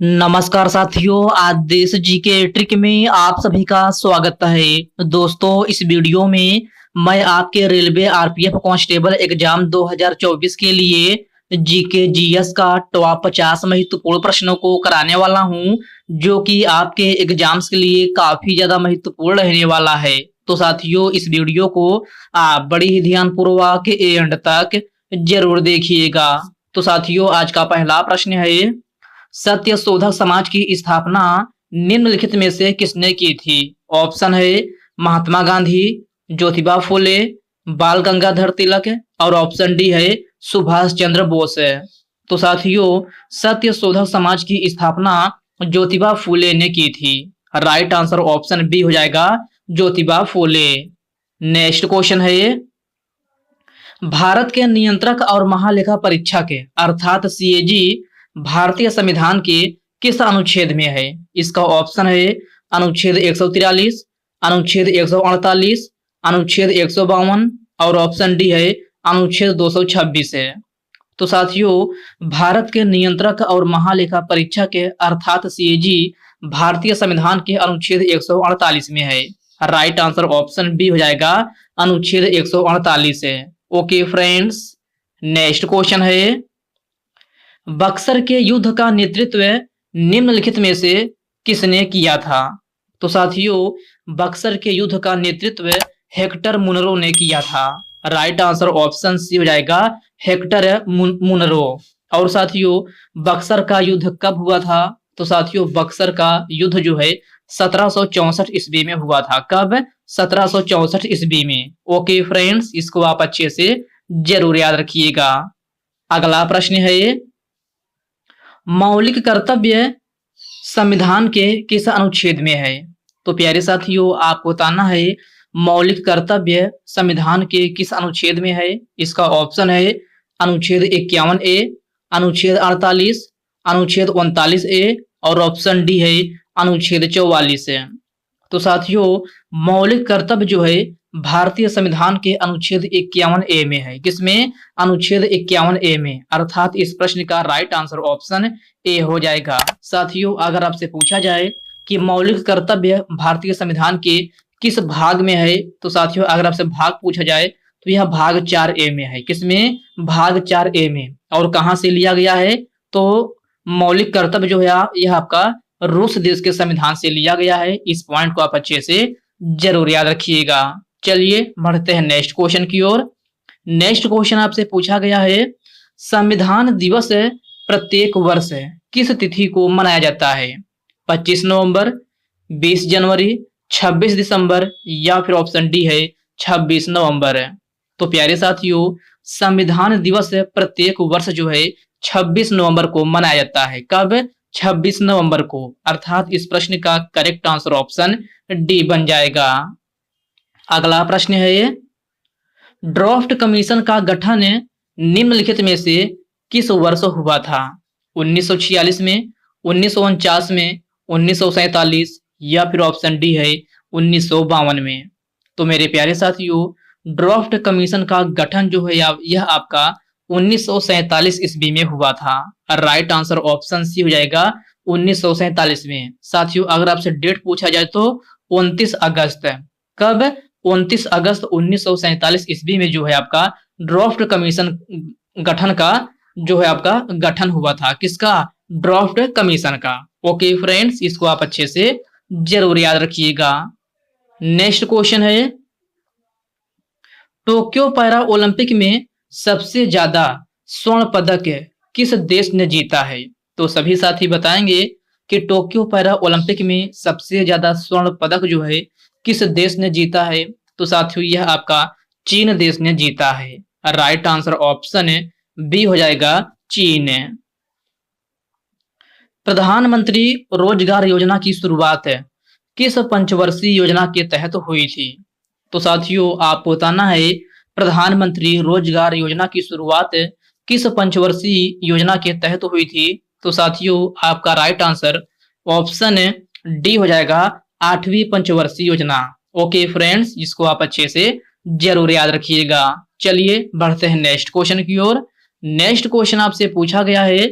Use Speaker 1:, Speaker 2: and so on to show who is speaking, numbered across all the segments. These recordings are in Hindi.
Speaker 1: नमस्कार साथियों, आज देश जी के ट्रिक में आप सभी का स्वागत है। दोस्तों, इस वीडियो में मैं आपके रेलवे आरपीएफ कांस्टेबल एग्जाम 2024 के लिए जीके जीएस का टॉप 50 महत्वपूर्ण प्रश्नों को कराने वाला हूं, जो कि आपके एग्जाम्स के लिए काफी ज्यादा महत्वपूर्ण रहने वाला है। तो साथियों, इस वीडियो को आप बड़ी ही ध्यानपूर्वक एंड तक जरूर देखिएगा। तो साथियों, आज का पहला प्रश्न है, सत्य शोधक समाज की स्थापना निम्नलिखित में से किसने की थी? ऑप्शन है महात्मा गांधी, ज्योतिबा फुले, बाल गंगाधर तिलक और ऑप्शन डी है सुभाष चंद्र बोस है। तो साथियों, सत्य शोधक समाज की स्थापना ज्योतिबा फुले ने की थी। राइट आंसर ऑप्शन बी हो जाएगा, ज्योतिबा फुले। नेक्स्ट क्वेश्चन है, भारत के नियंत्रक और महालेखा परीक्षक अर्थात सीएजी भारतीय संविधान के किस अनुच्छेद में है? इसका ऑप्शन है अनुच्छेद 143, अनुच्छेद 148, अनुच्छेद 152 और ऑप्शन डी है अनुच्छेद 226 है। तो साथियों, भारत के नियंत्रक और महालेखा परीक्षक अर्थात सीएजी भारतीय संविधान के अनुच्छेद 148 में है। राइट आंसर ऑप्शन बी हो जाएगा, अनुच्छेद 148 है। ओके फ्रेंड्स, नेक्स्ट क्वेश्चन है, बक्सर के युद्ध का नेतृत्व निम्नलिखित में से किसने किया था? तो साथियों, बक्सर के युद्ध का नेतृत्व हेक्टर मुनरो ने किया था। राइट आंसर ऑप्शन सी हो जाएगा, हेक्टर मुनरो। और साथियों, बक्सर का युद्ध कब हुआ था? तो साथियों, बक्सर का युद्ध जो है 1764 ईस्वी में हुआ था। कब? 1764 ईस्वी में। ओके फ्रेंड्स, इसको आप अच्छे से जरूर याद रखिएगा। अगला प्रश्न है, मौलिक कर्तव्य संविधान के किस अनुच्छेद में है? तो प्यारे साथियों, आपको बताना है मौलिक कर्तव्य संविधान के किस अनुच्छेद में है। इसका ऑप्शन है अनुच्छेद 51 ए, अनुच्छेद 48, अनुच्छेद 39 ए और ऑप्शन डी है अनुच्छेद 44 है। तो साथियों, मौलिक कर्तव्य जो है भारतीय संविधान के अनुच्छेद 51 ए में है। किसमें? अनुच्छेद 51 ए में। अर्थात इस प्रश्न का राइट आंसर ऑप्शन ए हो जाएगा। साथियों, अगर आपसे पूछा जाए कि मौलिक कर्तव्य भारतीय संविधान के किस भाग में है, तो साथियों अगर आपसे भाग पूछा जाए तो यह भाग 4 ए में है। किसमें? भाग 4 ए में। और कहां से लिया गया है? तो मौलिक कर्तव्य जो है यह आपका रूस देश के संविधान से लिया गया है। इस पॉइंट को आप अच्छे से जरूर याद रखिएगा। चलिए बढ़ते हैं नेक्स्ट क्वेश्चन की ओर। नेक्स्ट क्वेश्चन आपसे पूछा गया है, संविधान दिवस प्रत्येक वर्ष किस तिथि को मनाया जाता है? 25 नवंबर, 20 जनवरी, 26 दिसंबर या फिर ऑप्शन डी है 26 नवंबर। तो प्यारे साथियों, संविधान दिवस प्रत्येक वर्ष जो है 26 नवंबर को मनाया जाता है। कब? 26 नवंबर को। अर्थात इस प्रश्न का करेक्ट आंसर ऑप्शन डी बन जाएगा। अगला प्रश्न है, ड्राफ्ट कमीशन का गठन निम्नलिखित में से किस वर्ष हुआ था? 1946 में, 1949 में, 1947 या फिर ऑप्शन डी है 1952 में। तो मेरे प्यारे साथियों, ड्राफ्ट कमीशन का गठन जो है यह आपका 1947 ईस्वी में हुआ था। राइट आंसर ऑप्शन सी हो जाएगा, 1947 में। साथियों, अगर आपसे डेट पूछा जाए तो 29 अगस्त। कब? 29 अगस्त 1947 ईस्वी में जो है आपका ड्राफ्ट कमीशन गठन का जो है आपका गठन हुआ था। किसका? ड्राफ्ट कमीशन का। ओके फ्रेंड्स, इसको आप अच्छे से जरूर याद रखिएगा। नेक्स्ट क्वेश्चन है, टोक्यो पैरा ओलंपिक में सबसे ज्यादा स्वर्ण पदक किस देश ने जीता है? तो सभी साथी बताएंगे कि टोक्यो पैरा ओलंपिक में सबसे ज्यादा स्वर्ण पदक जो है किस देश ने जीता है? तो साथियों, यह आपका चीन देश ने जीता है। राइट आंसर ऑप्शन बी हो जाएगा, चीन। प्रधानमंत्री रोजगार योजना की शुरुआत किस पंचवर्षीय योजना के तहत हुई थी? तो साथियों, आपको बताना है प्रधानमंत्री रोजगार योजना की शुरुआत किस पंचवर्षीय योजना के तहत हुई थी? तो साथियों, आपका राइट आंसर ऑप्शन डी हो जाएगा, 8वीं पंचवर्षीय योजना। ओके फ्रेंड्स, इसको आप अच्छे से जरूर याद रखिएगा। चलिए बढ़ते हैं नेक्स्ट क्वेश्चन की ओर। नेक्स्ट क्वेश्चन आपसे पूछा गया है,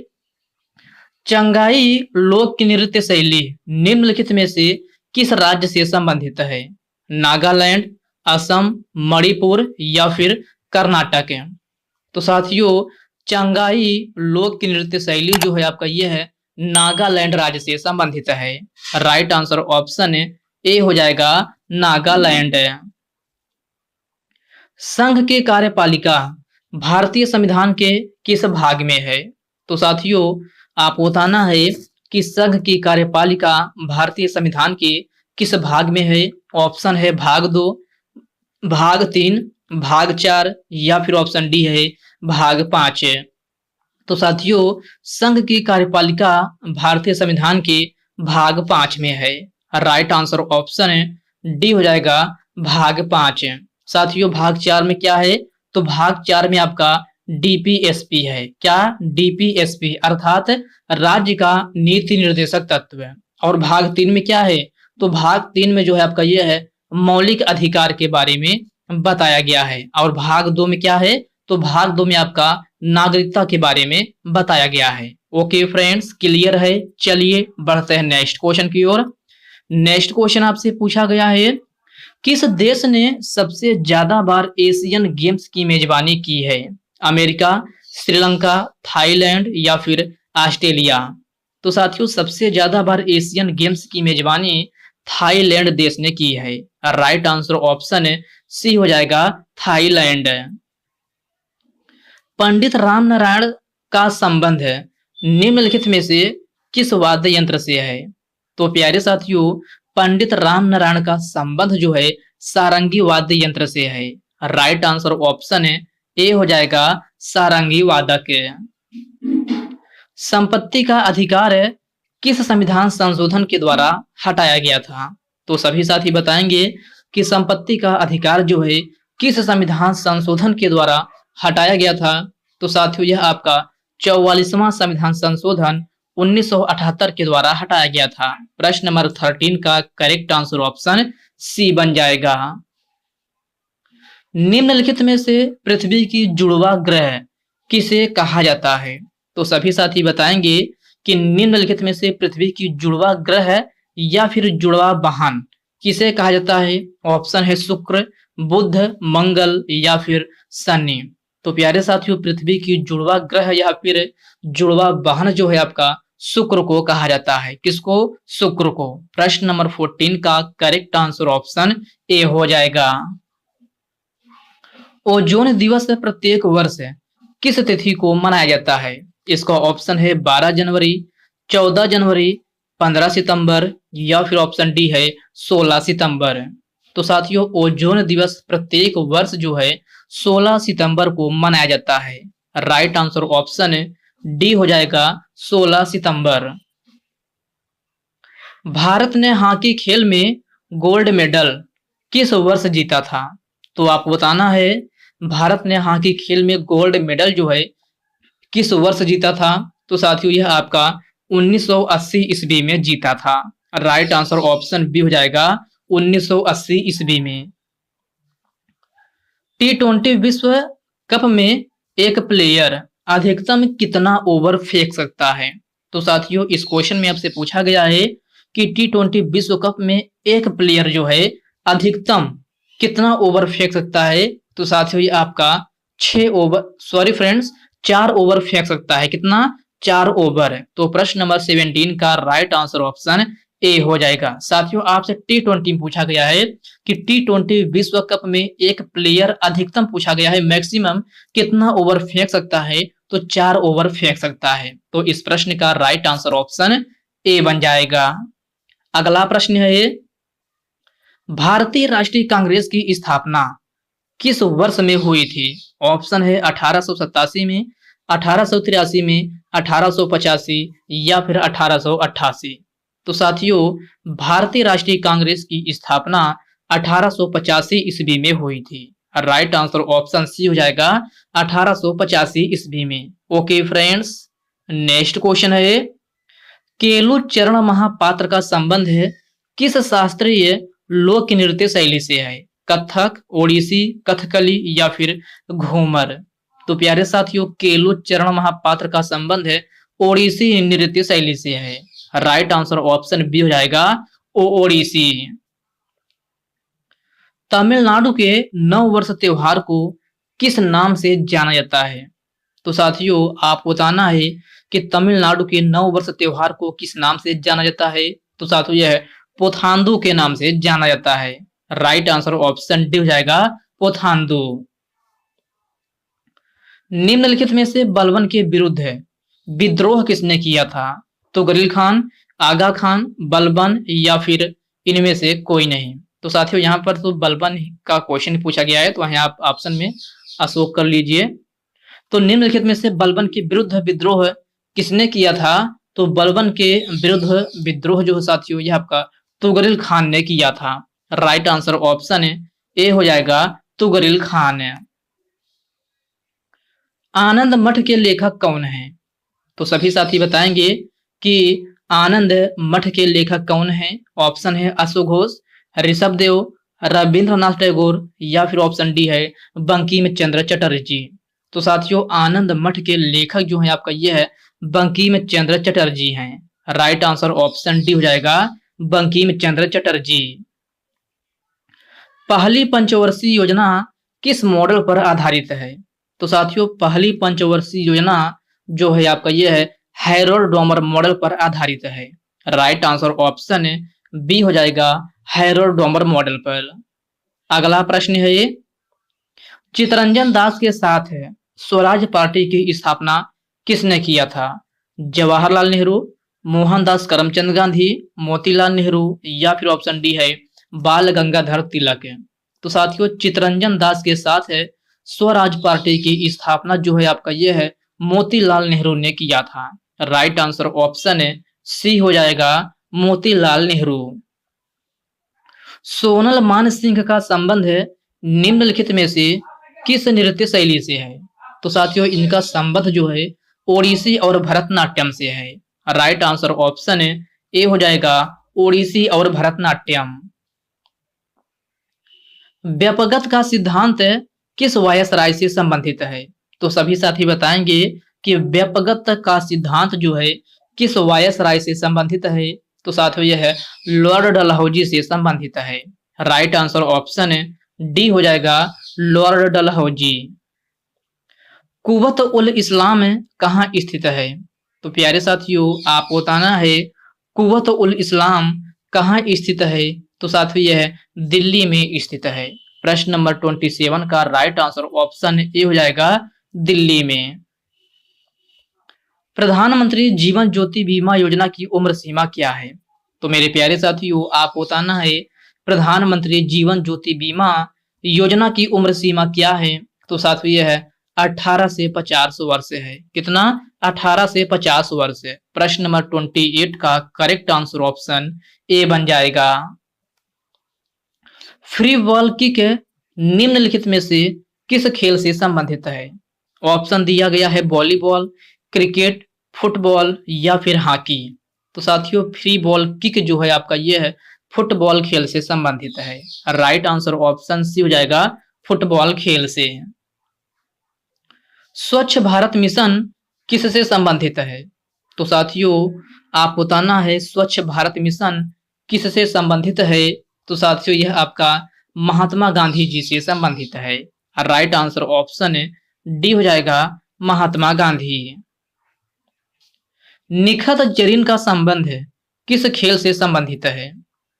Speaker 1: चंगाई लोक नृत्य शैली निम्नलिखित में से किस राज्य से संबंधित है? नागालैंड, असम, मणिपुर या फिर कर्नाटक। तो साथियों चंगाई लोक नृत्य शैली जो है आपका ये है नागालैंड राज्य से संबंधित है। राइट आंसर ऑप्शन ए हो जाएगा नागालैंड। संघ की कार्यपालिका भारतीय संविधान के किस भाग में है? तो साथियों आपको बताना है कि संघ की कार्यपालिका भारतीय संविधान के किस भाग में है। ऑप्शन है भाग 2, भाग 3, भाग 4 या फिर ऑप्शन डी है भाग 5। तो साथियों संघ की कार्यपालिका भारतीय संविधान के भाग 5 में है। राइट आंसर ऑप्शन डी हो जाएगा भाग 5। साथियों भाग 4 में क्या है? तो भाग 4 में आपका डीपीएसपी है। क्या? डीपीएसपी अर्थात राज्य का नीति निर्देशक तत्व। और भाग 3 में क्या है? तो भाग 3 में जो है आपका ये है मौलिक अधिकार के बारे में बताया गया है। और भाग 2 में क्या है? तो भाग 2 में आपका नागरिकता के बारे में बताया गया है। ओके फ्रेंड्स क्लियर है। चलिए बढ़ते हैं नेक्स्ट क्वेश्चन की ओर। नेक्स्ट क्वेश्चन आपसे पूछा गया है किस देश ने सबसे ज्यादा बार एशियन गेम्स की मेजबानी की है? अमेरिका, श्रीलंका, थाईलैंड या फिर ऑस्ट्रेलिया। तो साथियों सबसे ज्यादा बार एशियन गेम्स की मेजबानी थाईलैंड देश ने की है। राइट आंसर ऑप्शन सी हो जाएगा थाईलैंड। पंडित रामनारायण का संबंध निम्नलिखित में से किस वाद्य यंत्र से है? तो प्यारे साथियों पंडित रामनारायण का संबंध जो है सारंगी वाद्य यंत्र से है। राइट आंसर ऑप्शन ए हो जाएगा सारंगी वादक। संपत्ति का अधिकार किस संविधान संशोधन के द्वारा हटाया गया था? तो सभी साथी बताएंगे कि संपत्ति का अधिकार जो है किस संविधान संशोधन के द्वारा हटाया गया था। तो साथियों यह आपका 44वां संविधान संशोधन 1978 के द्वारा हटाया गया था। प्रश्न नंबर 13 का करेक्ट आंसर ऑप्शन सी बन जाएगा। निम्नलिखित में से पृथ्वी की जुड़वा ग्रह किसे कहा जाता है? तो सभी साथी बताएंगे कि निम्नलिखित में से पृथ्वी की जुड़वा ग्रह या फिर जुड़वा वाहन किसे कहा जाता है? ऑप्शन है शुक्र, बुध, मंगल या फिर शनि। तो प्यारे साथियों पृथ्वी की जुड़वा ग्रह या फिर जुड़वा वाहन जो है आपका शुक्र को कहा जाता है। किसको? शुक्र को। प्रश्न नंबर 14 का करेक्ट आंसर ऑप्शन ए हो जाएगा। ओजोन दिवस प्रत्येक वर्ष किस तिथि को मनाया जाता है? इसका ऑप्शन है 12 जनवरी, 14 जनवरी, 15 सितंबर या फिर ऑप्शन डी है 16 सितंबर। तो साथियों ओजोन दिवस प्रत्येक वर्ष जो है 16 सितंबर को मनाया जाता है। राइट आंसर ऑप्शन डी हो जाएगा 16 सितंबर। भारत ने हॉकी खेल में गोल्ड मेडल किस वर्ष जीता था? तो आपको बताना है भारत ने हॉकी खेल में गोल्ड मेडल जो है किस वर्ष जीता था? तो साथियों यह आपका 1980 ईस्वी में जीता था। राइट आंसर ऑप्शन बी हो जाएगा 1980 ईस्वी में। T20 विश्व कप में एक प्लेयर अधिकतम कितना ओवर फेंक सकता है? तो साथियों इस क्वेश्चन में आपसे पूछा गया है कि T20 विश्व कप में एक प्लेयर जो है अधिकतम कितना ओवर फेंक सकता है? तो साथियों ये आपका 4 ओवर फेंक सकता है। कितना? 4 ओवर। तो प्रश्न नंबर 17 का राइट आंसर ऑप्शन ए हो जाएगा। साथियों आपसे T20 पूछा गया है कि T20 विश्व कप में एक प्लेयर अधिकतम पूछा गया है मैक्सिमम कितना ओवर फेंक सकता है? तो 4 ओवर फेंक सकता है। तो इस प्रश्न का राइट आंसर ऑप्शन ए बन जाएगा। अगला प्रश्न है भारतीय राष्ट्रीय कांग्रेस की स्थापना किस वर्ष में हुई थी? ऑप्शन है 1887 में, 1883 में, 1885 या फिर 1888। तो साथियों भारतीय राष्ट्रीय कांग्रेस की स्थापना 1885 ईस्वी में हुई थी। राइट आंसर ऑप्शन सी हो जाएगा 1885 ईस्वी में। ओके फ्रेंड्स नेक्स्ट क्वेश्चन है केलू चरण महापात्र का संबंध है किस शास्त्रीय लोक नृत्य शैली से है? कथक, ओडिसी, कथकली या फिर घूमर। तो प्यारे साथियों केलू चरण महापात्र का संबंध है ओडिसी नृत्य शैली से है। राइट आंसर ऑप्शन बी हो जाएगा ओडिसी। तमिलनाडु के नव वर्ष त्योहार को किस नाम से जाना जाता है? तो साथियों आपको बताना है कि तमिलनाडु के नव वर्ष त्योहार को किस नाम से जाना जाता है। तो साथियों यह पोथांदू के नाम से जाना जाता है। राइट आंसर ऑप्शन डी हो जाएगा पोथांदू। निम्नलिखित में से बलबन के विरुद्ध है विद्रोह किसने किया था? तुगरिल खान, आगा खान, बलबन या फिर इनमें से कोई नहीं। तो साथियों यहाँ पर तो बलबन का क्वेश्चन पूछा गया है, तो यहाँ आप ऑप्शन में अशोक कर लीजिए। तो निम्नलिखित में से बलबन के विरुद्ध विद्रोह किसने किया था? तो बलबन के विरुद्ध विद्रोह जो साथियों यह आपका तुगरिल खान ने किया था। राइट आंसर ऑप्शन ए हो जाएगा तुगरिल खान। आनंद मठ के लेखक कौन है? तो सभी साथी बताएंगे कि आनंद मठ के लेखक कौन है। ऑप्शन है अशोक घोष, ऋषभ देव, रविंद्रनाथ टैगोर या फिर ऑप्शन डी है बंकिम चंद्र चटर्जी। तो साथियों आनंद मठ के लेखक जो है आपका ये है बंकिम चंद्र चटर्जी हैं। राइट आंसर ऑप्शन डी हो जाएगा बंकिम चंद्र चटर्जी। पहली पंचवर्षीय योजना किस मॉडल पर आधारित है? तो साथियों पहली पंचवर्षीय योजना जो है आपका ये है हैरोल्ड डोमर मॉडल पर आधारित है। राइट आंसर ऑप्शन बी हो जाएगा हैरोल्ड डोमर मॉडल पर। अगला प्रश्न है ये, चितरंजन दास के साथ है स्वराज पार्टी की स्थापना किसने किया था? जवाहरलाल नेहरू, मोहनदास करमचंद गांधी, मोतीलाल नेहरू या फिर ऑप्शन डी है बाल गंगाधर तिलक। तो साथियों चितरंजन दास के साथ है स्वराज पार्टी की स्थापना जो है आपका ये है मोतीलाल नेहरू ने किया था। राइट आंसर ऑप्शन सी हो जाएगा मोतीलाल नेहरू। सोनल मान सिंह का संबंध निम्नलिखित में से किस नृत्य शैली से है? तो साथियों इनका संबंध जो है ओडिसी और भरतनाट्यम से है। राइट आंसर ऑप्शन ए हो जाएगा ओडिसी और भरतनाट्यम। व्यापगत का सिद्धांत किस वायसराय से संबंधित है? तो सभी साथी बताएंगे कि व्यापगत का सिद्धांत जो है किस वायसराय से संबंधित है। तो साथियों यह है लॉर्ड डलहौजी से संबंधित है। राइट आंसर ऑप्शन डी हो जाएगा लॉर्ड डलहौजी। कुवत उल इस्लाम कहाँ स्थित है? तो प्यारे साथियों आपको बताना है कुवत उल इस्लाम कहाँ स्थित है। तो साथियों यह दिल्ली में स्थित है। प्रश्न नंबर 27 का राइट आंसर ऑप्शन ए हो जाएगा दिल्ली में। प्रधानमंत्री जीवन ज्योति बीमा योजना की उम्र सीमा क्या है? तो मेरे प्यारे साथियों आपको बताना है प्रधानमंत्री जीवन ज्योति बीमा योजना की उम्र सीमा क्या है। तो साथियों यह है 18 से 50 वर्ष है। कितना? 18 से 50 वर्ष। प्रश्न नंबर 28 का करेक्ट आंसर ऑप्शन ए बन जाएगा। फ्री बॉल किक निम्नलिखित में से किस खेल से संबंधित है? ऑप्शन दिया गया है वॉलीबॉल, क्रिकेट, फुटबॉल या फिर हॉकी। तो साथियों फ्री बॉल किक जो है आपका ये है फुटबॉल खेल से संबंधित है। राइट आंसर ऑप्शन सी हो जाएगा फुटबॉल खेल से। स्वच्छ भारत मिशन किससे संबंधित है? तो साथियों आप बताना है स्वच्छ भारत मिशन किससे संबंधित है। तो साथियों यह आपका महात्मा गांधी जी से संबंधित है। राइट आंसर ऑप्शन डी हो जाएगा महात्मा गांधी। निखत जरीन का संबंध किस खेल से संबंधित है?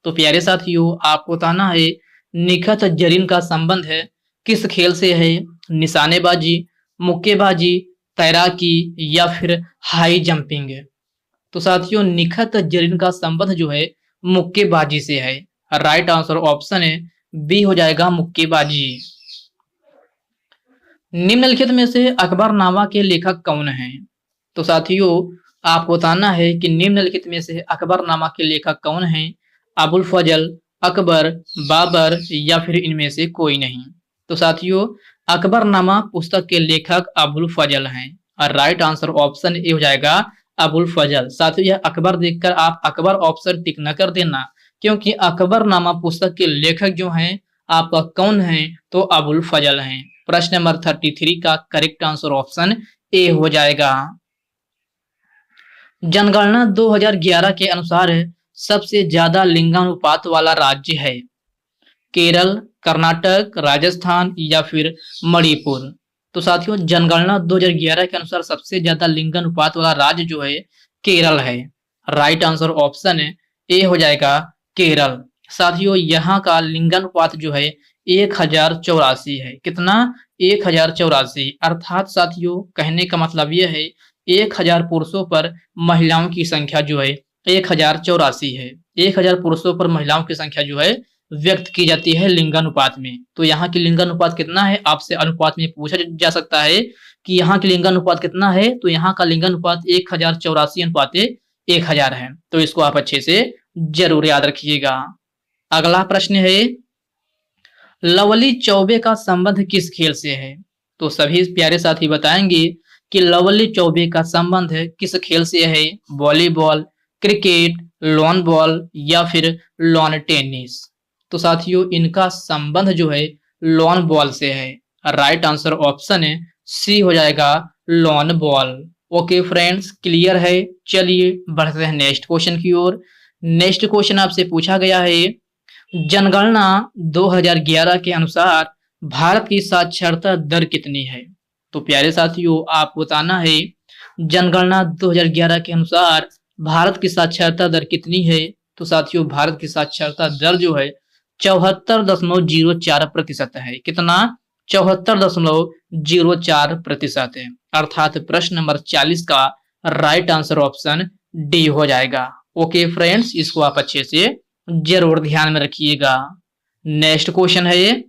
Speaker 1: तो प्यारे साथियों आपको बताना है निखत जरीन का संबंध किस खेल से है? निशानेबाजी, मुक्केबाजी, तैराकी या फिर हाई जंपिंग। तो साथियों निखत जरीन का संबंध जो है मुक्केबाजी से है। राइट आंसर ऑप्शन बी हो जाएगा मुक्केबाजी। निम्नलिखित में से अकबरनामा के लेखक कौन हैं? तो साथियों आपको बताना है कि निम्नलिखित में से अकबरनामा के लेखक कौन हैं? अबुल फजल, अकबर, बाबर या फिर इनमें से कोई नहीं। तो साथियों अकबरनामा पुस्तक के लेखक अबुल फजल हैं और राइट आंसर ऑप्शन ए हो जाएगा अबुल फजल। साथियों यह अकबर देखकर आप अकबर ऑप्शन टिक न कर देना, क्योंकि अकबरनामा पुस्तक के लेखक जो हैं आपका कौन है? तो अबुल फजल हैं। प्रश्न नंबर 33 का करेक्ट आंसर ऑप्शन ए हो जाएगा। जनगणना 2011 के अनुसार सबसे ज्यादा लिंगानुपात वाला राज्य है केरल, कर्नाटक, राजस्थान या फिर मणिपुर। तो साथियों जनगणना 2011 के अनुसार सबसे ज्यादा लिंगानुपात वाला राज्य जो है केरल है। राइट आंसर ऑप्शन ए हो जाएगा केरल। साथियों यहाँ का लिंगानुपात जो है 1084 है। कितना? 1084। अर्थात साथियों कहने का मतलब यह है 1000 पुरुषों पर महिलाओं की संख्या जो है 1084 है। 1000 पुरुषों पर महिलाओं की संख्या जो है व्यक्त की जाती है लिंगानुपात में। तो यहाँ की लिंगानुपात कितना है आपसे अनुपात में पूछा जा सकता है कि यहाँ की लिंगानुपात कितना है। तो यहाँ का लिंगानुपात 1084 अनुपात 1000 है। तो इसको आप अच्छे से जरूर याद रखिएगा। अगला प्रश्न है लवली चौबे का संबंध किस खेल से है? तो सभी प्यारे साथी बताएंगे कि लवली चौबे का संबंध किस खेल से है। वॉलीबॉल, क्रिकेट, लॉन बॉल या फिर लॉन टेनिस। तो साथियों इनका संबंध जो है लॉन बॉल से है। राइट आंसर ऑप्शन सी हो जाएगा lawn ball. Okay friends, clear है। चलिए बढ़ते हैं नेक्स्ट क्वेश्चन की ओर। नेक्स्ट क्वेश्चन आपसे पूछा गया है जनगणना 2011 के अनुसार भारत की साक्षरता दर कितनी है? तो प्यारे साथियों आप बताना है जनगणना 2011 के अनुसार भारत की साक्षरता दर कितनी है। तो साथियों भारत की साक्षरता दर जो है 74.04% है। कितना? 74.04% है। अर्थात प्रश्न नंबर 40 का राइट आंसर ऑप्शन डी हो जाएगा। ओके फ्रेंड्स, इसको आप अच्छे से जरूर ध्यान में रखिएगा। नेक्स्ट क्वेश्चन है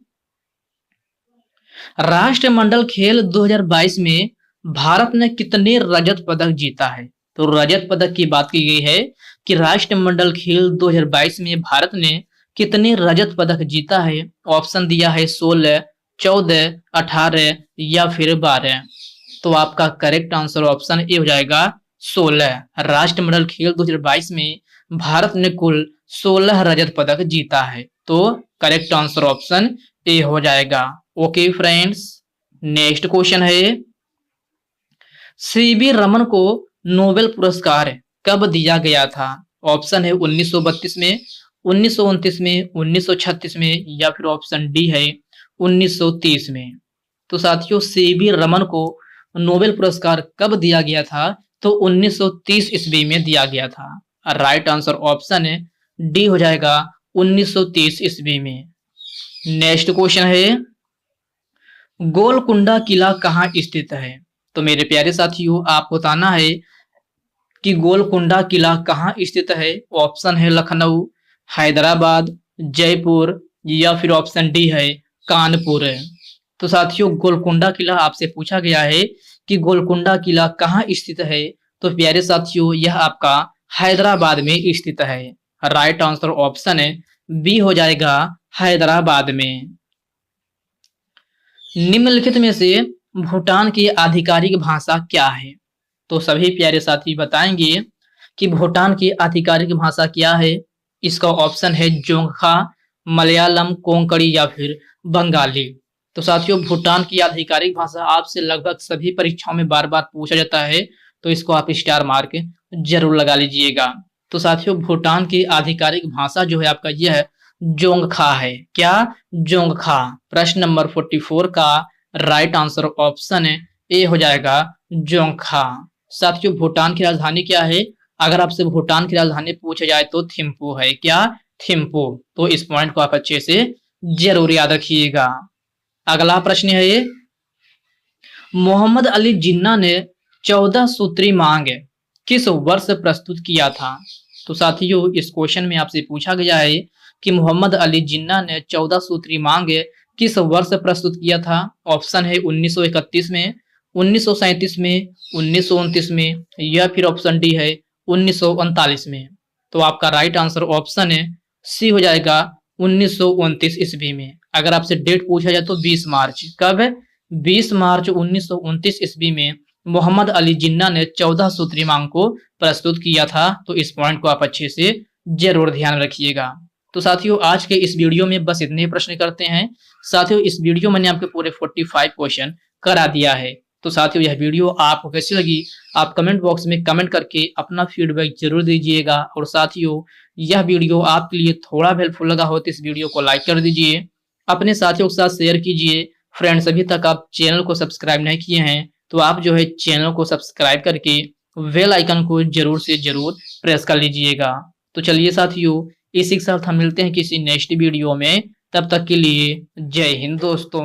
Speaker 1: राष्ट्रमंडल खेल 2022 में भारत ने कितने रजत पदक जीता है? तो रजत पदक की बात की गई है कि राष्ट्रमंडल खेल 2022 में भारत ने कितने रजत पदक जीता है। ऑप्शन दिया है 16, 14, 18 या फिर 12। तो आपका करेक्ट आंसर ऑप्शन ए हो जाएगा 16। राष्ट्रमंडल खेल 2022 में भारत ने कुल 16 रजत पदक जीता है। तो करेक्ट आंसर ऑप्शन ए हो जाएगा। ओके फ्रेंड्स, नेक्स्ट क्वेश्चन है सीवी रमन को नोबेल पुरस्कार कब दिया गया था? ऑप्शन है 1932 में, 1929 में, 1936 में या फिर ऑप्शन डी है 1930 में। तो साथियों सीवी रमन को नोबेल पुरस्कार कब दिया गया था? तो 1930 ईस्वी में दिया गया था। राइट आंसर ऑप्शन है डी हो जाएगा 1930 ईस्वी में। नेक्स्ट क्वेश्चन है गोलकुंडा किला कहाँ स्थित है? तो मेरे प्यारे साथियों आप बताना है कि गोलकुंडा किला कहाँ स्थित है। ऑप्शन है लखनऊ, हैदराबाद, जयपुर या फिर ऑप्शन डी है कानपुर। तो साथियों गोलकुंडा किला आपसे पूछा गया है कि गोलकुंडा किला कहाँ स्थित है। तो प्यारे साथियों यह आपका हैदराबाद में स्थित है। राइट आंसर ऑप्शन है बी हो जाएगा हैदराबाद में। निम्नलिखित में से भूटान की आधिकारिक भाषा क्या है? तो सभी प्यारे साथी बताएंगे कि भूटान की आधिकारिक भाषा क्या है। इसका ऑप्शन है जोंगखा, मलयालम, कोंकणी या फिर बंगाली। तो साथियों भूटान की आधिकारिक भाषा आपसे लगभग सभी परीक्षाओं में बार बार पूछा जाता है, तो इसको आप स्टार मार्क जरूर लगा लीजिएगा। तो साथियों भूटान की आधिकारिक भाषा जो है आपका यह है जोंगखा है। क्या? जोंगखा। प्रश्न नंबर 44 का राइट आंसर ऑप्शन ए हो जाएगा जोंगखा। साथियों भूटान की राजधानी क्या है? अगर आपसे भूटान की राजधानी पूछा जाए तो थिम्पू है। क्या? थिम्पू। तो इस पॉइंट को आप अच्छे से जरूर याद रखिएगा। अगला प्रश्न है मोहम्मद अली जिन्ना ने 14 सूत्री मांग किस वर्ष प्रस्तुत किया था? तो साथियों इस क्वेश्चन में आपसे पूछा गया है कि मोहम्मद अली जिन्ना ने 14 सूत्री मांग किस वर्ष प्रस्तुत किया था। ऑप्शन है 1931 में, 1937 में, 1929 में या फिर ऑप्शन डी है 1939 में। तो आपका राइट आंसर ऑप्शन है सी हो जाएगा 1929 ईस्वी में। अगर आपसे डेट पूछा जाए तो 20 मार्च। कब है? 20 मार्च 1929 ईस्वी में मोहम्मद अली जिन्ना ने 14 सूत्री मांग को प्रस्तुत किया था। तो इस पॉइंट को आप अच्छे से जरूर ध्यान रखिएगा। तो साथियों आज के इस वीडियो में बस इतने प्रश्न करते हैं। साथियों इस वीडियो में मैंने आपके पूरे 45 क्वेश्चन करा दिया है। तो साथियों यह वीडियो आपको कैसी लगी आप कमेंट बॉक्स में कमेंट करके अपना फीडबैक जरूर दीजिएगा। और साथियों यह वीडियो आपके लिए थोड़ा भी हेल्पफुल लगा हो तो इस वीडियो को लाइक कर दीजिए, अपने साथियों के साथ शेयर कीजिए। फ्रेंड्स अभी तक आप चैनल को सब्सक्राइब नहीं किए हैं तो आप जो है चैनल को सब्सक्राइब करके बेल आइकन को जरूर से जरूर प्रेस कर लीजिएगा। तो चलिए साथियों इसी के साथ हम मिलते हैं किसी नेक्स्ट वीडियो में, तब तक के लिए जय हिंद दोस्तों।